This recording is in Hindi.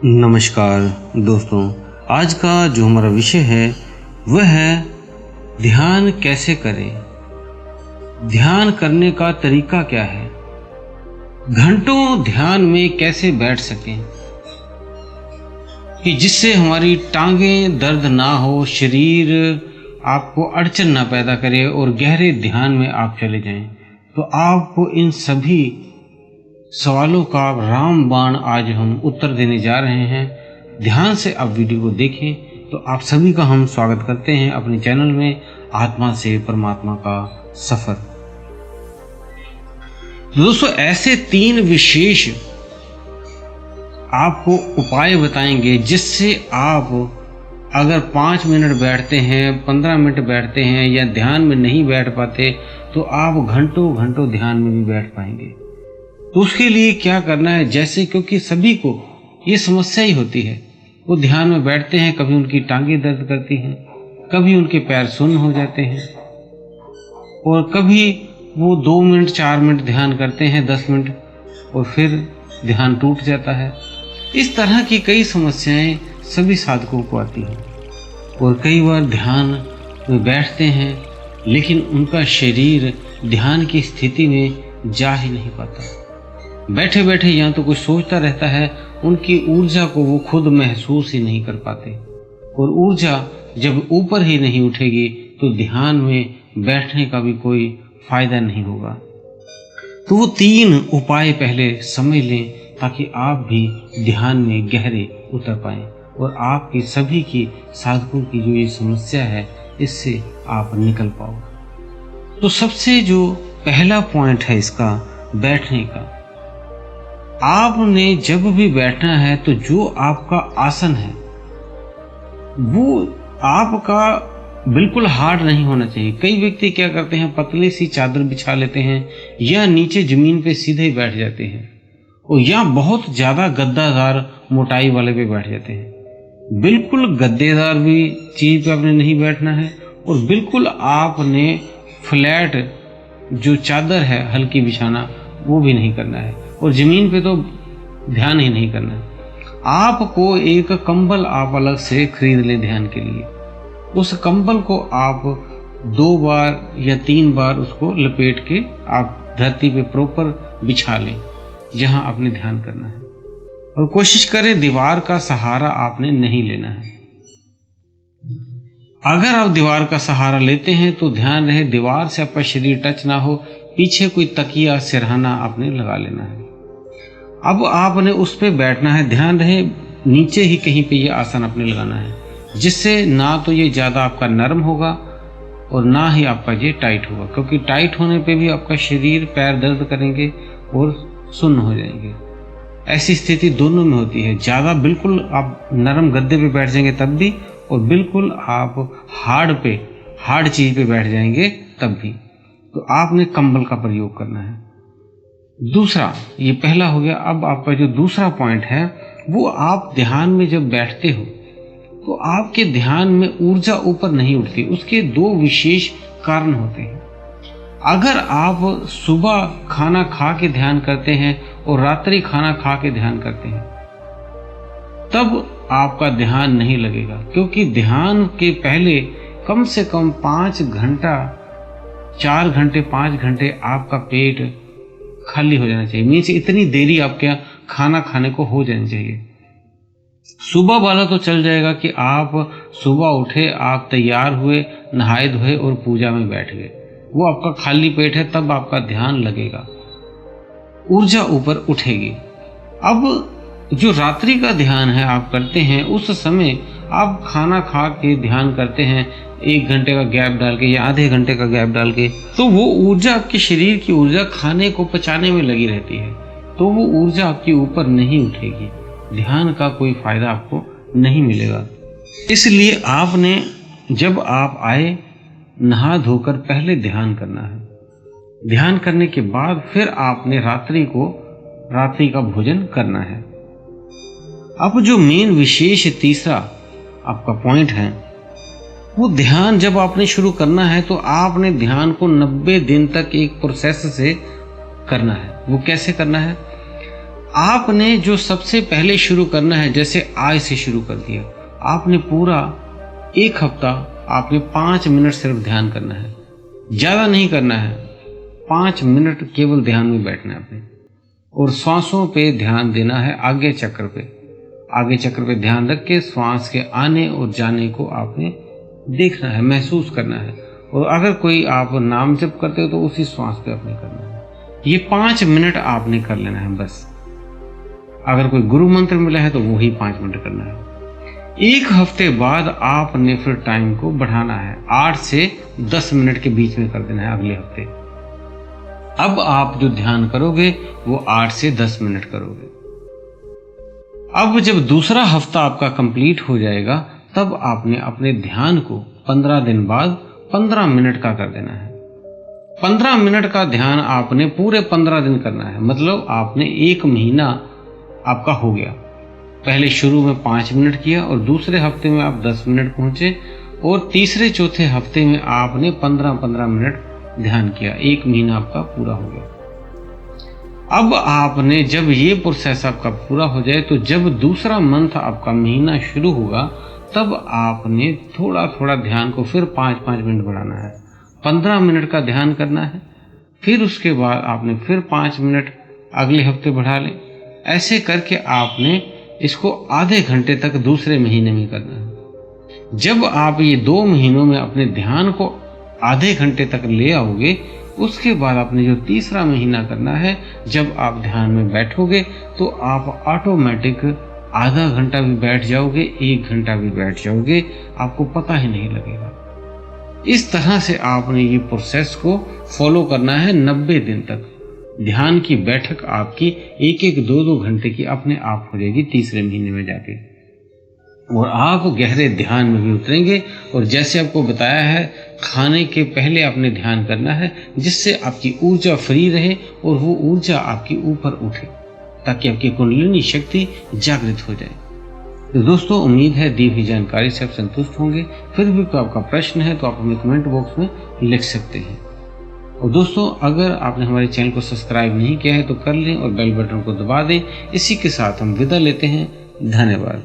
नमस्कार दोस्तों, आज का जो हमारा विषय है वह है ध्यान कैसे करें। ध्यान करने का तरीका क्या है, घंटों ध्यान में कैसे बैठ सकें कि जिससे हमारी टांगें दर्द ना हो, शरीर आपको अड़चन ना पैदा करे और गहरे ध्यान में आप चले जाएं। तो आपको इन सभी सवालों का रामबाण आज हम उत्तर देने जा रहे हैं। ध्यान से आप वीडियो को देखें। तो आप सभी का हम स्वागत करते हैं अपने चैनल में आत्मा से परमात्मा का सफर। दोस्तों, ऐसे 3 विशेष आपको उपाय बताएंगे जिससे आप अगर 5 मिनट बैठते हैं, 15 मिनट बैठते हैं या ध्यान में नहीं बैठ पाते तो आप घंटों घंटों ध्यान में भी बैठ पाएंगे। तो उसके लिए क्या करना है, जैसे क्योंकि सभी को ये समस्या ही होती है, वो ध्यान में बैठते हैं, कभी उनकी टांगें दर्द करती हैं, कभी उनके पैर सुन्न हो जाते हैं और कभी वो 2 मिनट 4 मिनट ध्यान करते हैं, 10 मिनट और फिर ध्यान टूट जाता है। इस तरह की कई समस्याएं सभी साधकों को आती हैं और कई बार ध्यान में बैठते हैं लेकिन उनका शरीर ध्यान की स्थिति में जा ही नहीं पाता। बैठे बैठे या तो कुछ सोचता रहता है, उनकी ऊर्जा को वो खुद महसूस ही नहीं कर पाते और ऊर्जा जब ऊपर ही नहीं उठेगी तो ध्यान में बैठने का भी कोई फायदा नहीं होगा। तो वो 3 उपाय पहले समझ लें ताकि आप भी ध्यान में गहरे उतर पाएं और आपकी सभी की साधकों की जो ये समस्या है इससे आप निकल पाओ। तो सबसे जो पहला पॉइंट है इसका, बैठने का। आपने जब भी बैठना है तो जो आपका आसन है वो आपका बिल्कुल हार्ड नहीं होना चाहिए। कई व्यक्ति क्या करते हैं, पतली सी चादर बिछा लेते हैं या नीचे जमीन पे सीधे ही बैठ जाते हैं और या बहुत ज़्यादा गद्दादार मोटाई वाले पे बैठ जाते हैं। बिल्कुल गद्देदार भी चीज़ पे आपने नहीं बैठना है और बिल्कुल आपने फ्लैट जो चादर है हल्की बिछाना वो भी नहीं करना है और ज़मीन पे तो ध्यान ही नहीं करना है। आपको एक कंबल आप अलग से खरीद लें ध्यान के लिए। उस कंबल को आप 2 बार या 3 बार उसको लपेट के आप धरती पे प्रॉपर बिछा लें जहां आपने ध्यान करना है और कोशिश करें दीवार का सहारा आपने नहीं लेना है। अगर आप दीवार का सहारा लेते हैं तो ध्यान रहे दीवार से आपका शरीर टच ना हो, पीछे कोई तकिया सिरहाना आपने लगा लेना है। अब आपने उस पे बैठना है, ध्यान रहे नीचे ही कहीं पे ये आसन आपने लगाना है जिससे ना तो ये ज़्यादा आपका नरम होगा और ना ही आपका ये टाइट होगा, क्योंकि टाइट होने पे भी आपका शरीर पैर दर्द करेंगे और सुन्न हो जाएंगे। ऐसी स्थिति दोनों में होती है। ज़्यादा बिल्कुल आप नरम गद्दे पे बैठ जाएंगे तब भी और बिल्कुल आप हार्ड चीज़ पे बैठ जाएंगे तब भी। तो आपने कंबल का प्रयोग करना है। दूसरा, ये पहला हो गया। अब आपका जो दूसरा पॉइंट है वो, आप ध्यान में जब बैठते हो तो आपके ध्यान में ऊर्जा ऊपर नहीं उठती। उसके 2 विशेष कारण होते हैं। अगर आप सुबह खाना खा के ध्यान करते हैं और रात्रि खाना खा के ध्यान करते हैं तब आपका ध्यान नहीं लगेगा, क्योंकि ध्यान के पहले कम से कम 5 घंटा 4 घंटे 5 घंटे आपका पेट खाली हो जाना चाहिए। मीन्स इतनी देरी आपके खाना खाने को हो जानी चाहिए। सुबह वाला तो चल जाएगा कि आप सुबह उठे, आप तैयार हुए, नहाए धोए और पूजा में बैठ गए, वो आपका खाली पेट है, तब आपका ध्यान लगेगा, ऊर्जा ऊपर उठेगी। अब जो रात्रि का ध्यान है आप करते हैं, उस समय आप खाना खा के ध्यान करते हैं 1 घंटे का गैप डाल के या आधे घंटे का गैप डाल के, तो वो ऊर्जा आपके शरीर की ऊर्जा खाने को पचाने में लगी रहती है, तो वो ऊर्जा आपकी ऊपर नहीं उठेगी, ध्यान का कोई फायदा आपको नहीं मिलेगा। इसलिए आपने जब आप आए नहा धोकर पहले ध्यान करना है। ध्यान करने के बाद फिर आपने रात्रि का भोजन करना है। अब जो मेन विशेष तीसरा आपका पॉइंट है वो, ध्यान जब आपने शुरू करना है तो आपने ध्यान को 90 दिन तक एक प्रोसेस से करना है। वो कैसे करना है, आपने जो सबसे पहले शुरू करना है, जैसे आज से शुरू कर दिया, आपने पूरा 1 हफ्ता आपने 5 मिनट सिर्फ ध्यान करना है, ज़्यादा नहीं करना है। 5 मिनट केवल ध्यान में बैठना है आपने, और श्वासों पे ध्यान देना है, आगे चक्र पे ध्यान रख के श्वास के आने और जाने को आपने देखना है, महसूस करना है। और अगर कोई आप नाम जप करते हो तो उसी श्वास पे आपने करना है। ये 5 मिनट आपने कर लेना है बस। अगर कोई गुरु मंत्र मिला है तो वही 5 मिनट करना है। 1 हफ्ते बाद आपने फिर टाइम को बढ़ाना है, 8 से 10 मिनट के बीच में कर देना है अगले हफ्ते। अब आप जो ध्यान करोगे वो 8 से 10 मिनट करोगे। अब जब दूसरा हफ्ता आपका कंप्लीट हो जाएगा तब आपने अपने ध्यान को 15 दिन बाद 15 मिनट का कर देना है। 15 मिनट का ध्यान आपने पूरे 15 दिन करना है, मतलब आपने 1 महीना आपका हो गया। पहले शुरू में 5 मिनट किया और दूसरे हफ्ते में आप 10 मिनट पहुंचे और तीसरे चौथे हफ्ते में आपने 15-15 मिनट ध्यान किया। 1 महीना आपका पूरा हो गया। अब आपने जब ये प्रोसेस आपका पूरा हो जाए तो जब दूसरा मंथ आपका महीना शुरू होगा तब आपने थोड़ा थोड़ा ध्यान को फिर 5-5 मिनट बढ़ाना है। 15 मिनट का ध्यान करना है, फिर उसके बाद आपने फिर 5 मिनट अगले हफ्ते बढ़ा लें। ऐसे करके आपने इसको आधे घंटे तक दूसरे महीने में करना है। जब आप ये 2 महीनों में अपने ध्यान को आधे घंटे तक ले आओगे, उसके बाद आपने जो तीसरा महीना करना है, जब आप ध्यान में बैठोगे तो आप ऑटोमेटिक आधा घंटा भी बैठ जाओगे, 1 घंटा भी बैठ जाओगे, आपको पता ही नहीं लगेगा। इस तरह से आपने ये प्रोसेस को फॉलो करना है 90 दिन तक। ध्यान की बैठक आपकी 1-1, 2-2 घंटे की अपने आप हो जाएगी तीसरे महीने में जाके, और आप गहरे ध्यान में भी उतरेंगे। और जैसे आपको बताया है, खाने के पहले आपने ध्यान करना है जिससे आपकी ऊर्जा फ्री रहे और वो ऊर्जा आपके ऊपर उठे, ताकि आपकी कुंडलिनी शक्ति जागृत हो जाए। तो दोस्तों, उम्मीद है दी हुई जानकारी से आप संतुष्ट होंगे। फिर भी कोई आपका प्रश्न है तो आप हमें कमेंट बॉक्स में लिख सकते हैं। और दोस्तों, अगर आपने हमारे चैनल को सब्सक्राइब नहीं किया है तो कर लें और बेल बटन को दबा दें। इसी के साथ हम विदा लेते हैं। धन्यवाद।